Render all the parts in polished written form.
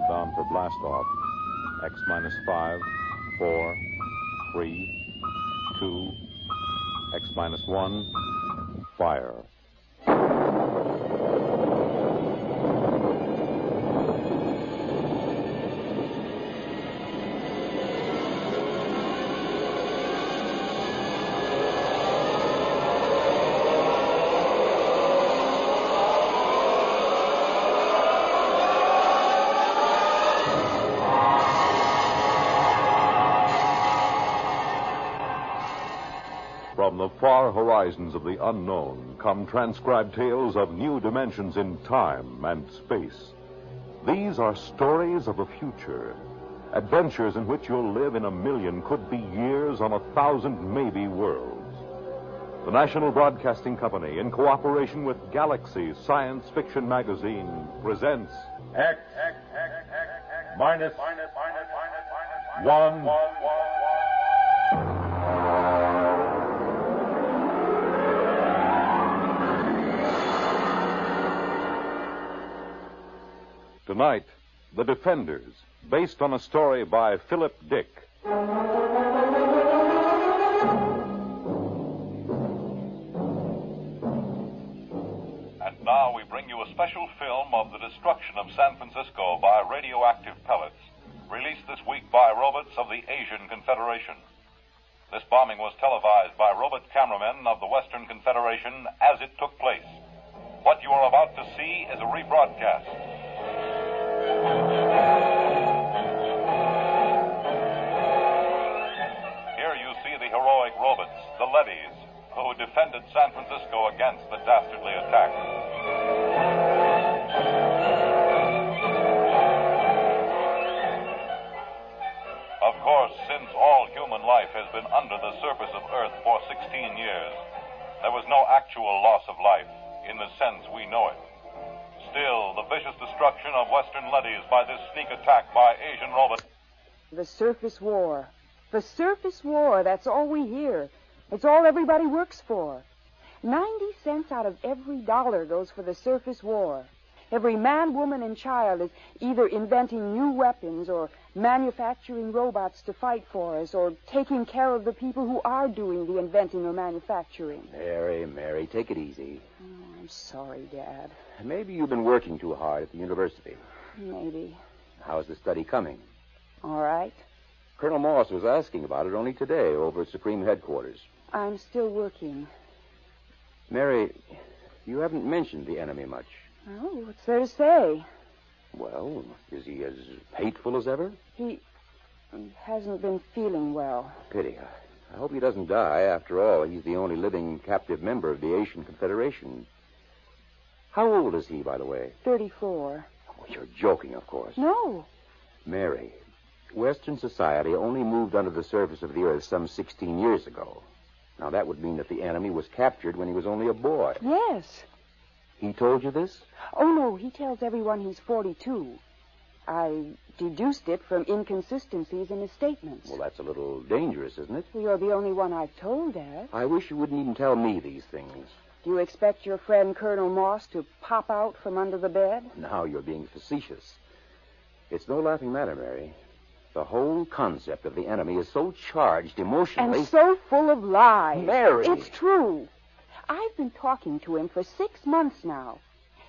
countdown for blast-off. X minus 5, 4, 3, 2, X minus 1, fire. From the far horizons of the unknown come transcribed tales of new dimensions in time and space. These are stories of the future, adventures in which you'll live in a million, could be years, on 1,000 maybe worlds. The National Broadcasting Company, in cooperation with Galaxy Science Fiction Magazine, presents X minus 1. Tonight, The Defenders, based on a story by Philip Dick. And now we bring you a special film of the destruction of San Francisco by radioactive pellets, released this week by robots of the Asian Confederation. This bombing was televised by robot cameramen of the Western Confederation as it took place. What you are about to see is a rebroadcast. Here you see the heroic robots, the leadys, who defended San Francisco against the dastardly attack. Of course, since all human life has been under the surface of Earth for 16 years, there was no actual loss of life in the sense we know it. Still, the vicious destruction of Western leadys by this sneak attack by Asian robots. The surface war. The surface war, that's all we hear. It's all everybody works for. 90 cents out of every dollar goes for the surface war. Every man, woman, and child is either inventing new weapons or manufacturing robots to fight for us or taking care of the people who are doing the inventing or manufacturing. Mary, take it easy. Oh, I'm sorry, Dad. Maybe you've been working too hard at the university. Maybe. How's the study coming? All right. Colonel Moss was asking about it only today over at Supreme Headquarters. I'm still working. Mary, you haven't mentioned the enemy much. Oh, what's there to say? Well, is he as hateful as ever? He hasn't been feeling well. Pity. I hope he doesn't die. After all, he's the only living captive member of the Asian Confederation. How old is he, by the way? 34. Oh, you're joking, of course. No. Mary, Western society only moved under the surface of the Earth some 16 years ago. Now, that would mean that the enemy was captured when he was only a boy. Yes. He told you this? Oh, no, he tells everyone he's 42. I deduced it from inconsistencies in his statements. Well, that's a little dangerous, isn't it? Well, you're the only one I've told, Dad. I wish you wouldn't even tell me these things. Do you expect your friend Colonel Moss to pop out from under the bed? Now you're being facetious. It's no laughing matter, Mary. The whole concept of the enemy is so charged emotionally. And so full of lies. Mary! It's true. I've been talking to him for 6 months now.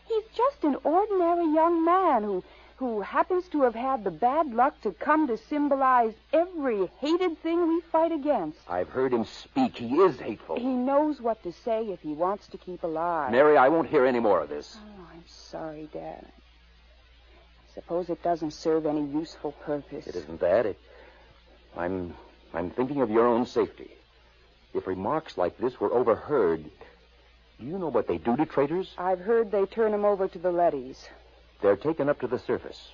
He's just an ordinary young man who happens to have had the bad luck to come to symbolize every hated thing we fight against. I've heard him speak. He is hateful. He knows what to say if he wants to keep alive. Mary, I won't hear any more of this. Oh, I'm sorry, Dad. I suppose it doesn't serve any useful purpose. It isn't that. I'm thinking of your own safety. If remarks like this were overheard, do you know what they do to traitors? I've heard they turn them over to the leadys. They're taken up to the surface.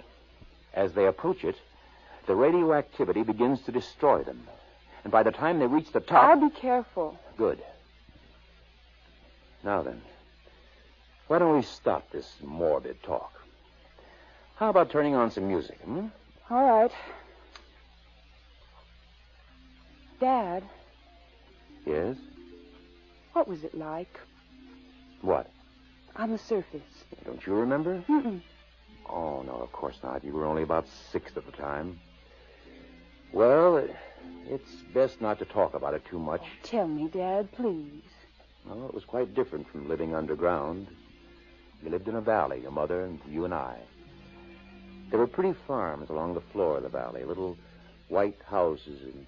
As they approach it, the radioactivity begins to destroy them. And by the time they reach the top... I'll be careful. Good. Now then, why don't we stop this morbid talk? How about turning on some music, All right. Dad. Yes? What was it like? What? On the surface. Don't you remember? Mm-mm. Oh, no, of course not. You were only about 6 at the time. Well, it's best not to talk about it too much. Tell me, Dad, please. Well, it was quite different from living underground. You lived in a valley, your mother and you and I. There were pretty farms along the floor of the valley, little white houses and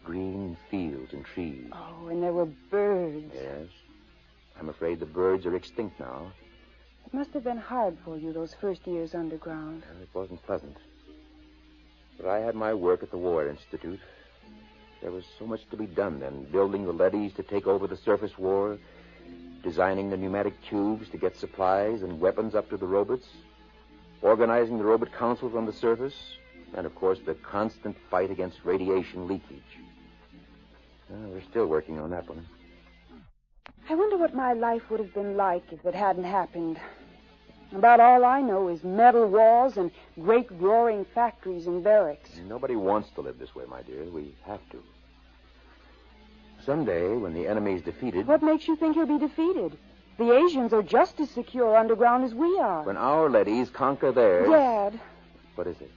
green fields and trees. Oh, and there were birds. Yes. I'm afraid the birds are extinct now. It must have been hard for you those first years underground. It wasn't pleasant. But I had my work at the War Institute. There was so much to be done then, building the leadys to take over the surface war, designing the pneumatic tubes to get supplies and weapons up to the robots, organizing the robot councils on the surface, and, of course, the constant fight against radiation leakage. We're still working on that one. I wonder what my life would have been like if it hadn't happened. About all I know is metal walls and great roaring factories and barracks. Nobody wants to live this way, my dear. We have to. Someday, when the enemy is defeated... What makes you think he'll be defeated? The Asians are just as secure underground as we are. When our leadys conquer theirs... Dad. What is it?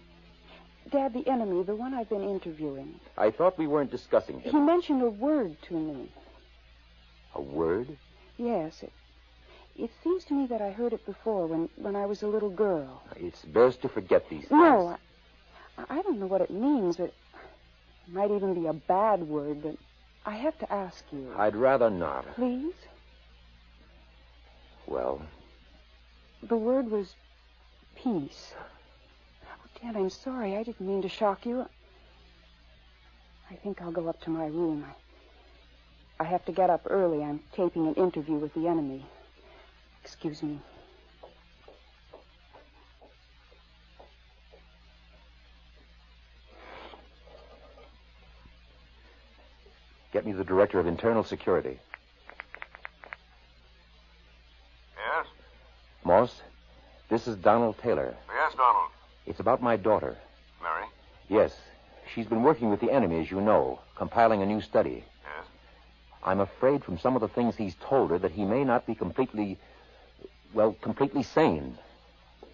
Dad, the enemy, the one I've been interviewing. I thought we weren't discussing him. He mentioned a word to me. A word? Yes. It seems to me that I heard it before when I was a little girl. It's best to forget these things. No, I don't know what it means, but it might even be a bad word, but I have to ask you. I'd rather not. Please? Well? The word was peace. Oh, Dad, I'm sorry. I didn't mean to shock you. I think I'll go up to my room. I have to get up early. I'm taping an interview with the enemy. Excuse me. Get me the Director of Internal Security. Yes? Moss, this is Donald Taylor. Yes, Donald. It's about my daughter. Mary? Yes. She's been working with the enemy, as you know, compiling a new study. Yes? I'm afraid from some of the things he's told her that he may not be completely sane.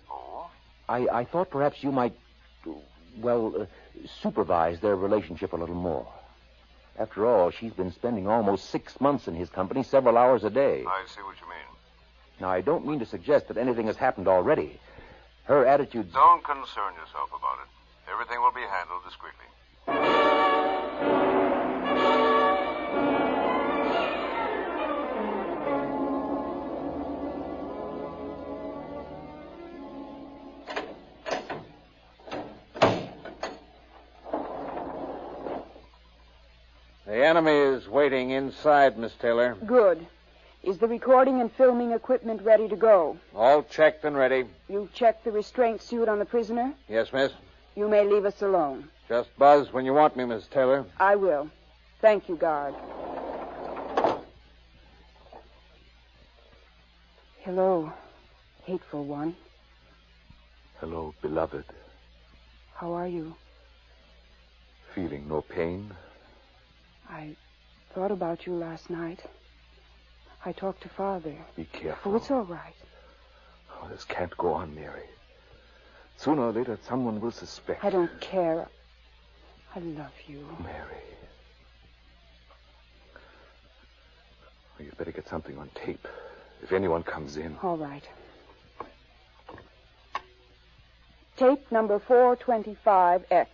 Oh? I thought perhaps you might, supervise their relationship a little more. After all, she's been spending almost 6 months in his company, several hours a day. I see what you mean. Now, I don't mean to suggest that anything has happened already. Her attitude... Don't concern yourself about it. Everything will be handled discreetly. The enemy is waiting inside, Miss Taylor. Good. Is the recording and filming equipment ready to go? All checked and ready. You've checked the restraint suit on the prisoner? Yes, miss. You may leave us alone. Just buzz when you want me, Miss Taylor. I will. Thank you, guard. Hello, hateful one. Hello, beloved. How are you? Feeling no pain? I thought about you last night. I talked to Father. Be careful. Oh, it's all right. Oh, this can't go on, Mary. Sooner or later, someone will suspect. I don't care. I love you. Mary. Oh, you'd better get something on tape. If anyone comes in. All right. Tape number 425X.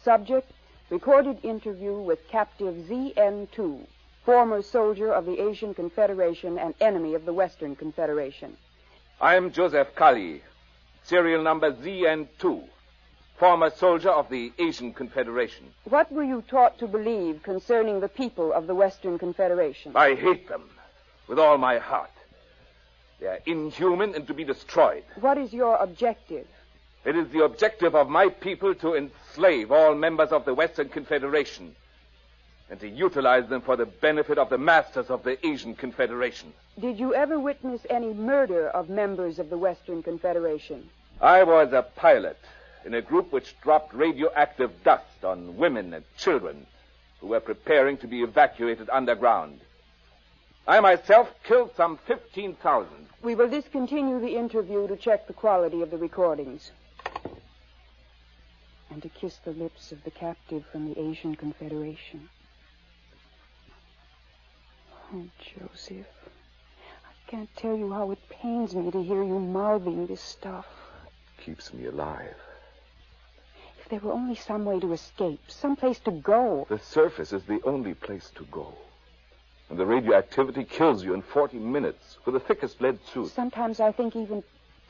Subject, recorded interview with captive ZN2, former soldier of the Asian Confederation and enemy of the Western Confederation. I'm Joseph Kali, serial number ZN2, former soldier of the Asian Confederation. What were you taught to believe concerning the people of the Western Confederation? I hate them with all my heart. They are inhuman and to be destroyed. What is your objective? It is the objective of my people to enslave all members of the Western Confederation and to utilize them for the benefit of the masters of the Asian Confederation. Did you ever witness any murder of members of the Western Confederation? I was a pilot in a group which dropped radioactive dust on women and children who were preparing to be evacuated underground. I myself killed some 15,000. We will discontinue the interview to check the quality of the recordings. And to kiss the lips of the captive from the Asian Confederation. Oh, Joseph, I can't tell you how it pains me to hear you mouthing this stuff. Keeps me alive. If there were only some way to escape, some place to go. The surface is the only place to go. And the radioactivity kills you in 40 minutes with the thickest lead suit. Sometimes I think even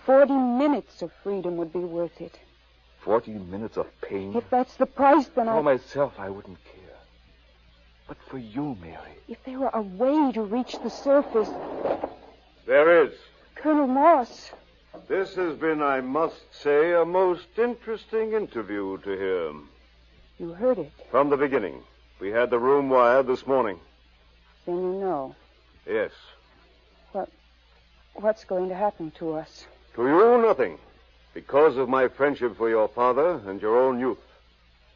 40 minutes of freedom would be worth it. 40 minutes of pain? If that's the price, then For myself, I wouldn't care. But for you, Mary. If there were a way to reach the surface... There is. Colonel Moss. This has been, I must say, a most interesting interview to hear. You heard it. From the beginning. We had the room wired this morning. Then you know. Yes. What's going to happen to us? To you, nothing. Because of my friendship for your father and your own youth,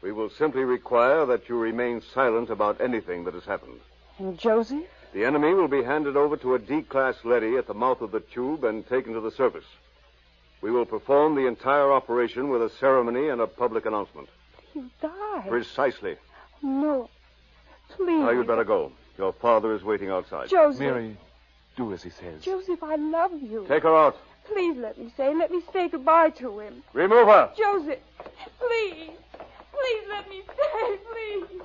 we will simply require that you remain silent about anything that has happened. And Joseph? The enemy will be handed over to a D-class leady at the mouth of the tube and taken to the surface. We will perform the entire operation with a ceremony and a public announcement. He'll die. Precisely. No. Please. Now, you'd better go. Your father is waiting outside. Joseph. Mary, do as he says. Joseph, I love you. Take her out. Please let me say goodbye to him. Remove her. Joseph, please. Please let me stay, please.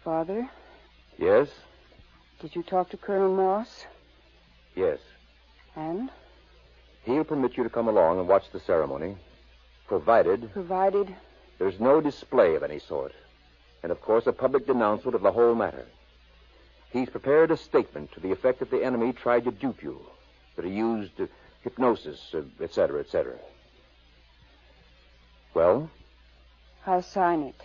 Father? Yes? Did you talk to Colonel Moss? Yes. And? He'll permit you to come along and watch the ceremony, provided... Provided? There's no display of any sort. And, of course, a public denouncement of the whole matter. He's prepared a statement to the effect that the enemy tried to dupe you, that he used hypnosis, etc., etc. Well? I'll sign it.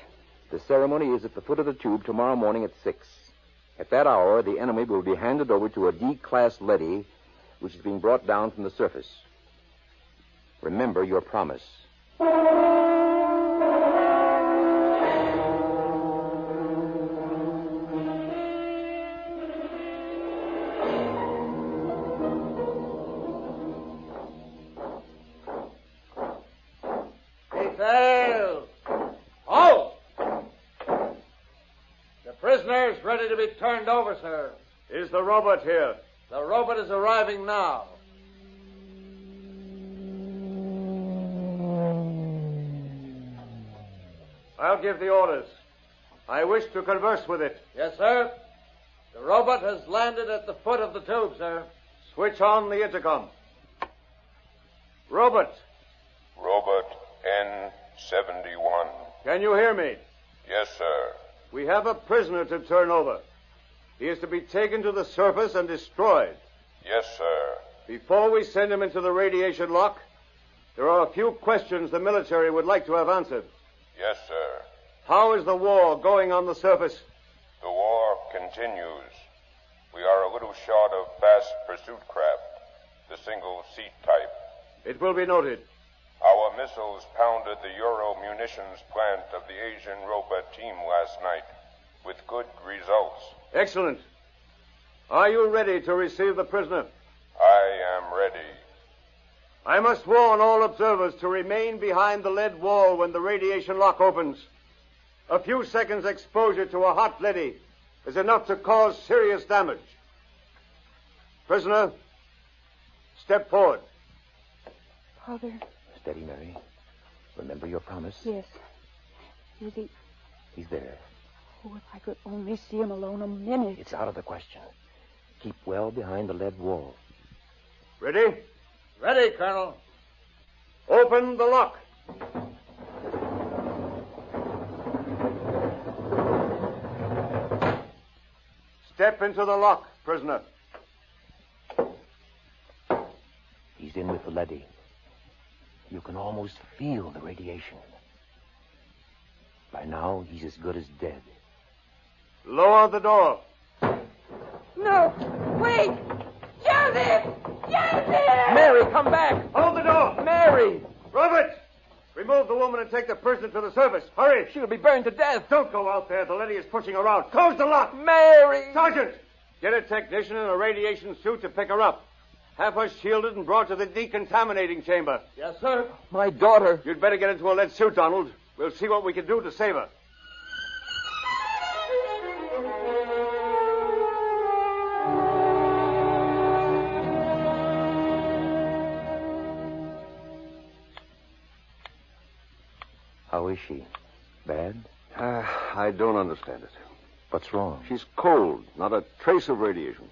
The ceremony is at the foot of the tube tomorrow morning at 6. At that hour, the enemy will be handed over to a D-class leady, which is being brought down from the surface. Remember your promise. Detail! Halt! The prisoner is ready to be turned over, sir. Is the robot here? The robot is arriving now. I'll give the orders. I wish to converse with it. Yes, sir. The robot has landed at the foot of the tube, sir. Switch on the intercom. Robot. Robot N71. Can you hear me? Yes, sir. We have a prisoner to turn over. He is to be taken to the surface and destroyed. Yes, sir. Before we send him into the radiation lock, there are a few questions the military would like to have answered. Yes, sir. How is the war going on the surface? The war continues. We are a little short of fast pursuit craft, the single-seat type. It will be noted. Our missiles pounded the Euro munitions plant of the Asian robot team last night with good results. Excellent. Are you ready to receive the prisoner? I am ready. I must warn all observers to remain behind the lead wall when the radiation lock opens. A few seconds exposure to a hot leady is enough to cause serious damage. Prisoner, step forward. Father? Steady, Mary. Remember your promise? Yes. Is he... He's there. Oh, if I could only see him alone a minute. It's out of the question. Keep well behind the lead wall. Ready? Ready, Colonel. Open the lock. Step into the lock, prisoner. He's in with the leady. You can almost feel the radiation. By now, he's as good as dead. Lower the door. No, wait! Joseph! Joseph! Mary, come back! Hold the door! Mary! Robert! Remove the woman and take the prisoner to the surface. Hurry! She'll be burned to death. Don't go out there. The lady is pushing her out. Close the lock! Mary! Sergeant! Get a technician in a radiation suit to pick her up. Have her shielded and brought to the decontaminating chamber. Yes, sir. My daughter. You'd better get into a lead suit, Donald. We'll see what we can do to save her. How is she? Bad? I don't understand it. What's wrong? She's cold. Not a trace of radiation.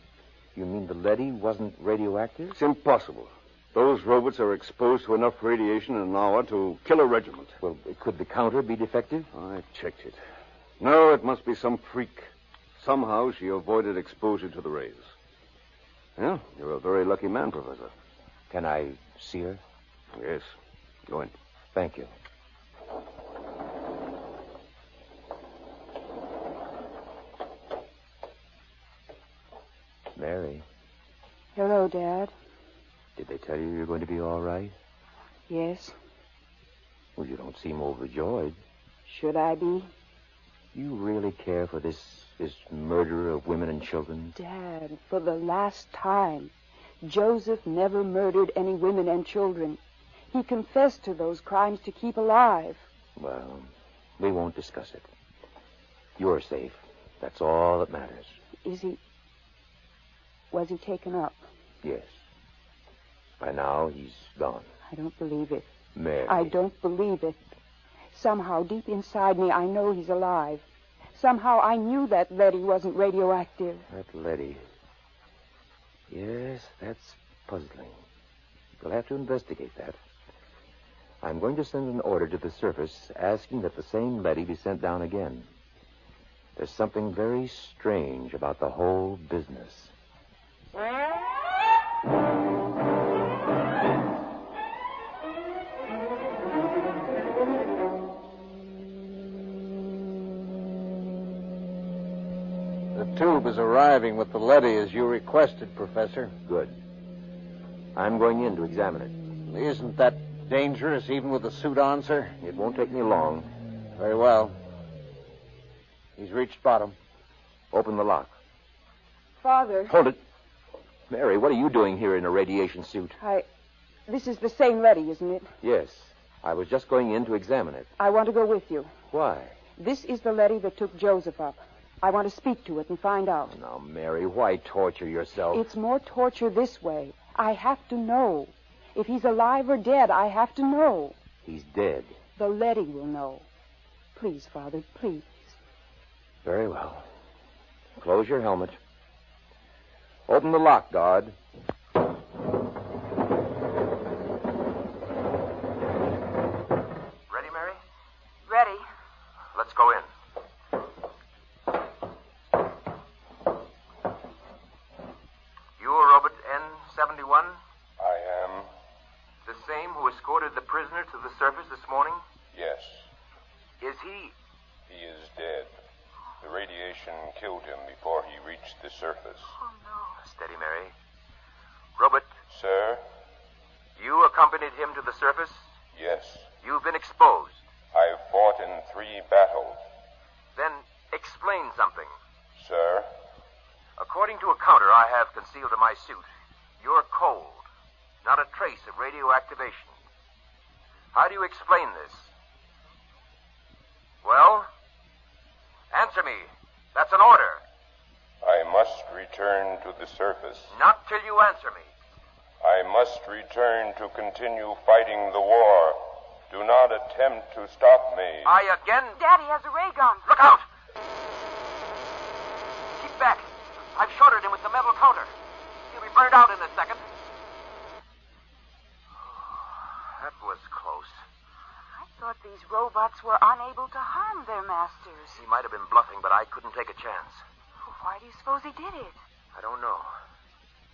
You mean the leady wasn't radioactive? It's impossible. Those robots are exposed to enough radiation in an hour to kill a regiment. Well, could the counter be defective? I checked it. No, it must be some freak. Somehow she avoided exposure to the rays. Yeah, you're a very lucky man, Professor. Can I see her? Yes. Go in. Thank you. Mary, Hello, Dad. did they tell you you're going to be all right? Yes. Well, you don't seem overjoyed. Should I be? You really care for this murderer of women and children? Dad, for the last time, Joseph never murdered any women and children. He confessed to those crimes to keep alive. Well, we won't discuss it. You're safe. That's all that matters. Was he taken up? Yes. By now, he's gone. I don't believe it. Mary. I don't believe it. Somehow, deep inside me, I know he's alive. Somehow, I knew that Letty wasn't radioactive. That Letty. Yes, that's puzzling. We'll have to investigate that. I'm going to send an order to the surface asking that the same Letty be sent down again. There's something very strange about the whole business. The tube is arriving with the leady as you requested, Professor. Good. I'm going in to examine it. Isn't that dangerous, even with the suit on, sir? It won't take me long. Very well. He's reached bottom. Open the lock. Father. Hold it. Mary, what are you doing here in a radiation suit? This is the same Letty, isn't it? Yes. I was just going in to examine it. I want to go with you. Why? This is the Letty that took Joseph up. I want to speak to it and find out. Now, Mary, why torture yourself? It's more torture this way. I have to know. If he's alive or dead, I have to know. He's dead. The Letty will know. Please, Father, please. Very well. Close your helmet. Open the lock, guard. Ready, Mary? Ready. Let's go in. You are Robert N-71? I am. The same who escorted the prisoner to the surface this morning? Yes. Is he? He is dead. The radiation killed him before he reached the surface. Oh, no. Steady, Mary. Robert, Sir? you accompanied him to the surface? Yes. You've been exposed. I've fought in 3 battles. Then explain something. Sir? According to a counter I have concealed in my suit, you're cold. Not a trace of radioactivation. How do you explain this? Well? Answer me. That's an order. I must return to the surface. Not till you answer me. I must return to continue fighting the war. Do not attempt to stop me. I again... Daddy has a ray gun. Look out! Keep back. I've shorted him with the metal counter. He'll be burned out in a second. That was close. I thought these robots were unable to harm their masters. He might have been bluffing, but I couldn't take a chance. Why do you suppose he did it? I don't know.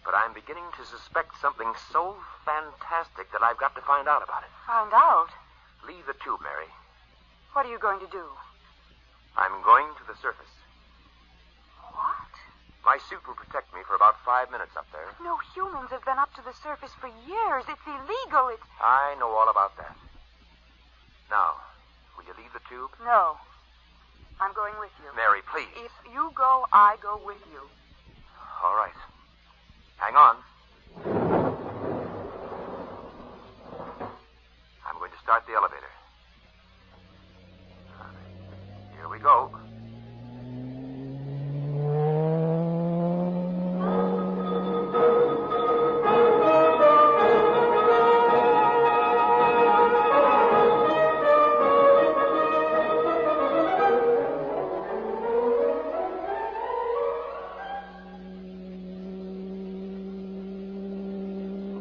But I'm beginning to suspect something so fantastic that I've got to find out about it. Find out? Leave the tube, Mary. What are you going to do? I'm going to the surface. My suit will protect me for about 5 minutes up there. No humans have been up to the surface for years. It's illegal. I know all about that. Now, will you leave the tube? No. I'm going with you. Mary, please. If you go, I go with you. All right. Hang on. I'm going to start the elevator. Here we go.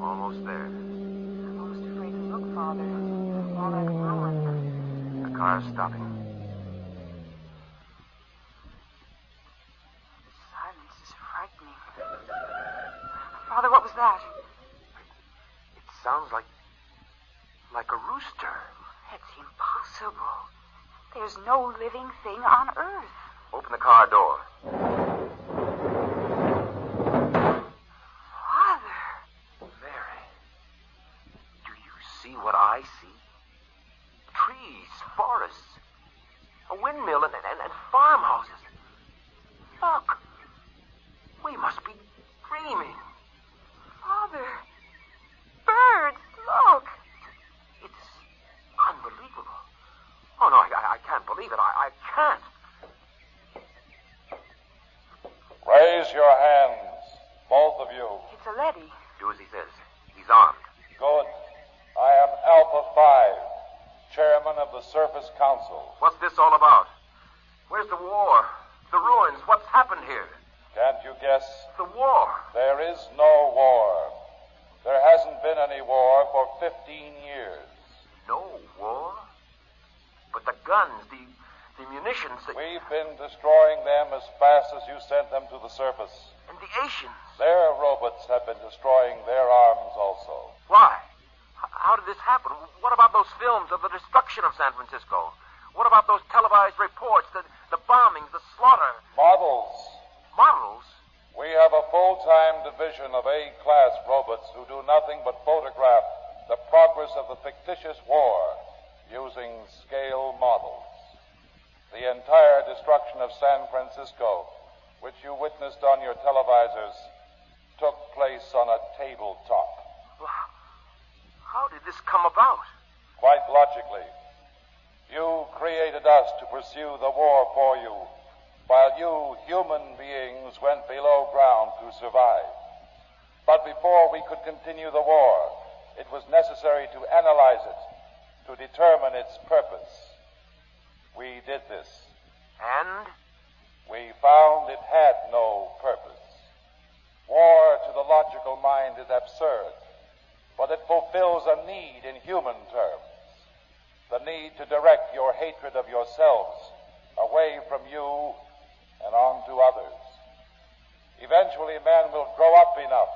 Almost there. I'm almost afraid to look, Father. All that ruin. The car's stopping. Silence is frightening. Father, what was that? It sounds like a rooster. That's impossible. There's no living thing on Earth. Open the car door. Father. Mary, do you see what I see? Trees, forests, a windmill, and farmhouses. Look, we must be dreaming. Father. Birds, look. It's unbelievable. Oh, no, I can't believe it. I can't. Raise your hands, both of you. It's a leady. Do as he says. He's armed. Good. I am Alpha 5, chairman of the Surface Council. What's this all about? Where's the war? The ruins? What's happened here? Can't you guess? The war. There is no war. There hasn't been any war for 15 years. No war? But the guns, the munitions... We've been destroying them as fast as you sent them to the surface. And the Asians. Their robots have been destroying their arms also. Why? How did this happen? What about those films of the destruction of San Francisco? What about those televised reports, the bombings, the slaughter? Models. Models? We have a full-time division of A-class robots who do nothing but photograph the progress of the fictitious war using scale models. The entire destruction of San Francisco, which you witnessed on your televisors, took place on a tabletop. How did this come about? Quite logically. You created us to pursue the war for you, while you, human beings, went below ground to survive. But before we could continue the war, it was necessary to analyze it, to determine its purpose. We did this. And? We found it had no purpose. War, to the logical mind, is absurd, but it fulfills a need in human terms. The need to direct your hatred of yourselves away from you and on to others. Eventually, man will grow up enough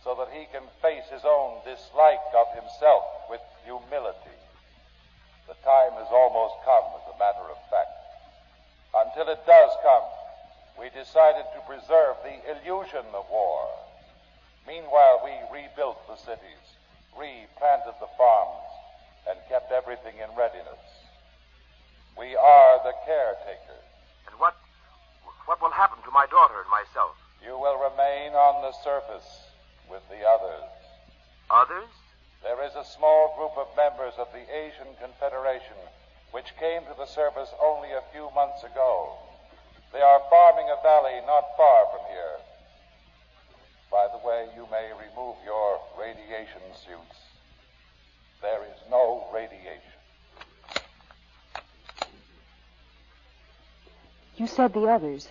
so that he can face his own dislike of himself with humility. The time has almost come, as a matter of fact. Until it does come, we decided to preserve the illusion of war. Meanwhile, we rebuilt the cities, replanted the farms, and kept everything in readiness. We are the caretakers. And what will happen to my daughter and myself? You will remain on the surface with the others. Others? There is a small group of members of the Asian Confederation which came to the surface only a few months ago. They are farming a valley not far from here. By the way, you may remove your radiation suits. There is no radiation. You said the others.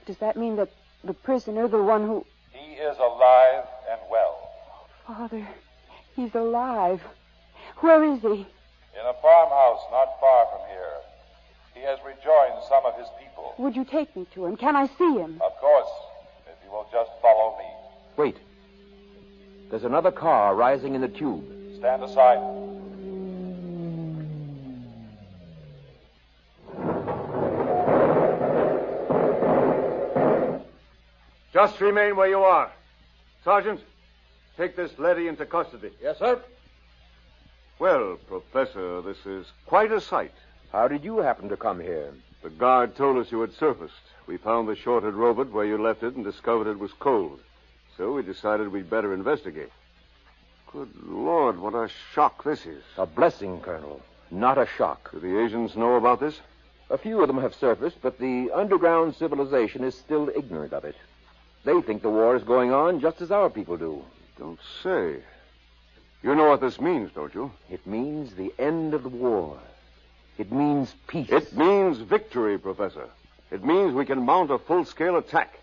Does that mean that the prisoner, the one who... He is alive and well. Father, he's alive. Where is he? In a farmhouse not far from here. He has rejoined some of his people. Would you take me to him? Can I see him? Of course, if you will just follow me. Wait. There's another car rising in the tube. Stand aside. Just remain where you are. Sergeant, take this leady into custody. Yes, sir. Well, Professor, this is quite a sight. How did you happen to come here? The guard told us you had surfaced. We found the shorted robot where you left it and discovered it was cold. So we decided we'd better investigate. Good Lord, what a shock this is. A blessing, Colonel, not a shock. Do the Asians know about this? A few of them have surfaced, but the underground civilization is still ignorant of it. They think the war is going on just as our people do. Don't say. You know what this means, don't you? It means the end of the war. It means peace. It means victory, Professor. It means we can mount a full-scale attack.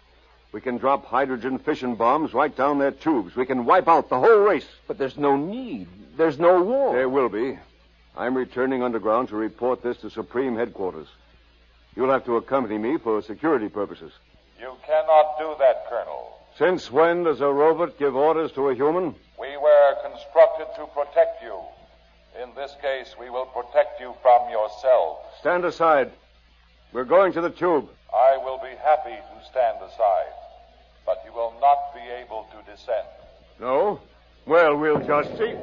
We can drop hydrogen fission bombs right down their tubes. We can wipe out the whole race. But there's no need. There's no war. There will be. I'm returning underground to report this to Supreme Headquarters. You'll have to accompany me for security purposes. You cannot do that, Colonel. Since when does a robot give orders to a human? We were constructed to protect you. In this case, we will protect you from yourselves. Stand aside. We're going to the tube. I will be happy to stand aside, but you will not be able to descend. No? Well, we'll just see.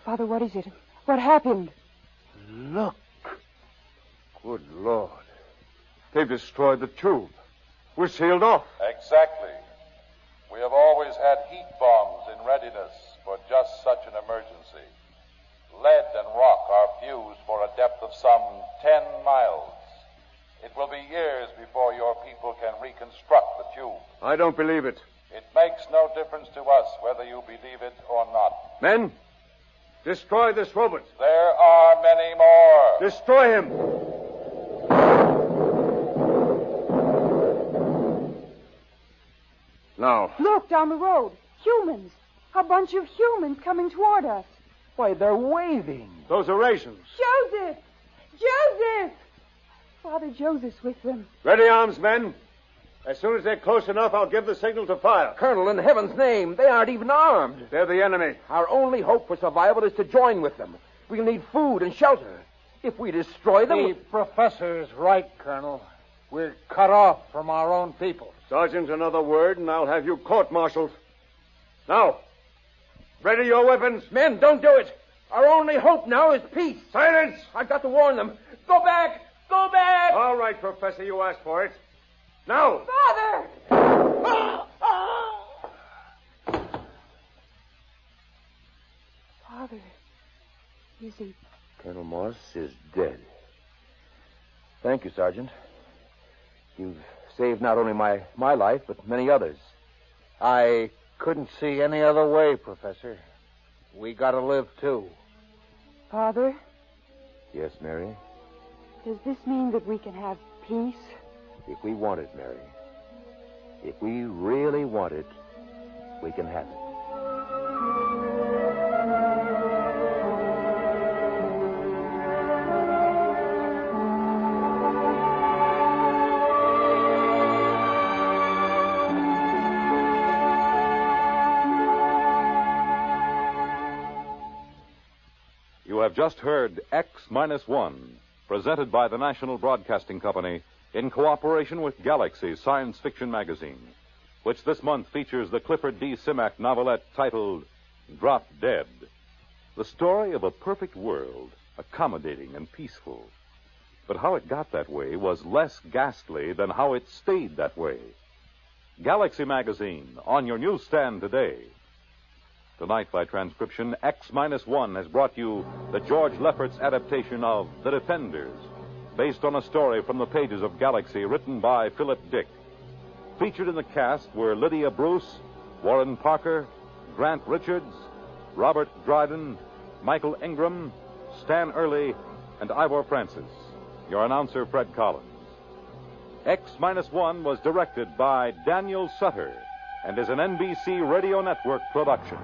Father, what is it? What happened? Look. Good Lord. They've destroyed the tube. We're sealed off. Exactly. We have always had heat bombs in readiness for just such an emergency. Lead and rock are fused for a depth of some 10 miles. It will be years before your people can reconstruct the tube. I don't believe it. It makes no difference to us whether you believe it or not. Men, destroy this robot. There are many more. Destroy him. Now. Look, down the road. Humans. A bunch of humans coming toward us. Why, they're waving. Those are rations. Joseph! Joseph! Father Joseph's with them. Ready arms, men. As soon as they're close enough, I'll give the signal to fire. Colonel, in heaven's name, they aren't even armed. They're the enemy. Our only hope for survival is to join with them. We'll need food and shelter. If we destroy them... The professor's right, Colonel. We're cut off from our own people. Sergeant, another word, and I'll have you court-martialed. Now, ready your weapons. Men, don't do it. Our only hope now is peace. Silence! I've got to warn them. Go back! Go back! All right, Professor, you asked for it. Now! Father! Father, is he... Colonel Morse is dead. Thank you, Sergeant. You've saved not only my life, but many others. I couldn't see any other way, Professor. We gotta live, too. Father, Yes, Mary? does this mean that we can have peace? If we want it, Mary. If we really want it, we can have it. You have just heard X-1, presented by the National Broadcasting Company in cooperation with Galaxy Science Fiction Magazine, which this month features the Clifford D. Simak novelette titled Drop Dead, the story of a perfect world, accommodating and peaceful. But how it got that way was less ghastly than how it stayed that way. Galaxy Magazine, on your newsstand today. Tonight, by transcription, X-1 has brought you the George Lefferts adaptation of The Defenders, based on a story from the pages of Galaxy written by Philip Dick. Featured in the cast were Lydia Bruce, Warren Parker, Grant Richards, Robert Dryden, Michael Ingram, Stan Early, and Ivor Francis. Your announcer, Fred Collins. X-1 was directed by Daniel Sutter and is an NBC Radio Network production.